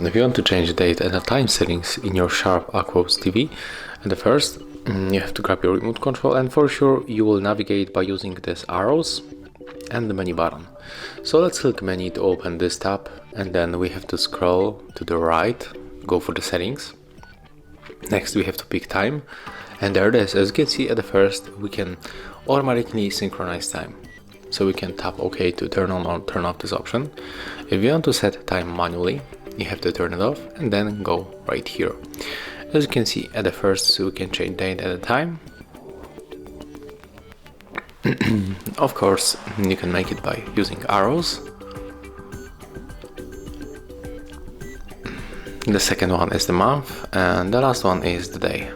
if you want to change the date and the time settings in your Sharp Aquos TV, at the first you have to grab your remote control, and for sure you will navigate by using these arrows and the menu button. So let's click menu to open this tab, and then we have to scroll to the right, go for the settings. Next we have to pick time, and there it is. As you can see, at the first we can automatically synchronize time. So we can tap OK to turn on or turn off this option. If you want to set time manually, you have to turn it off and then go right here. As you can see, at the first, so we can change date at a time. Of course, you can make it by using arrows. The second one is the month, and the last one is the day.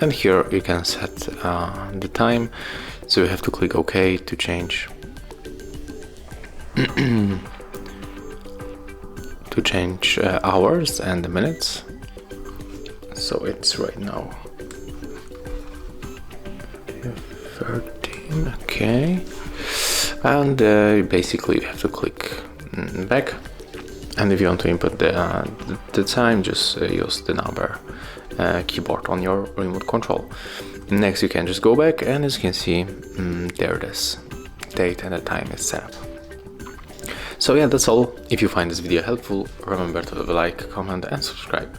And here you can set the time, so you have to click OK to change hours and the minutes. So it's right now 13, okay, and basically you have to click back, and if you want to input the time, just use the number keyboard on your remote control. Next you can just go back, and as you can see, there it is, date and the time is set up. So yeah, that's all. If you find this video helpful, remember to leave a like, comment and subscribe.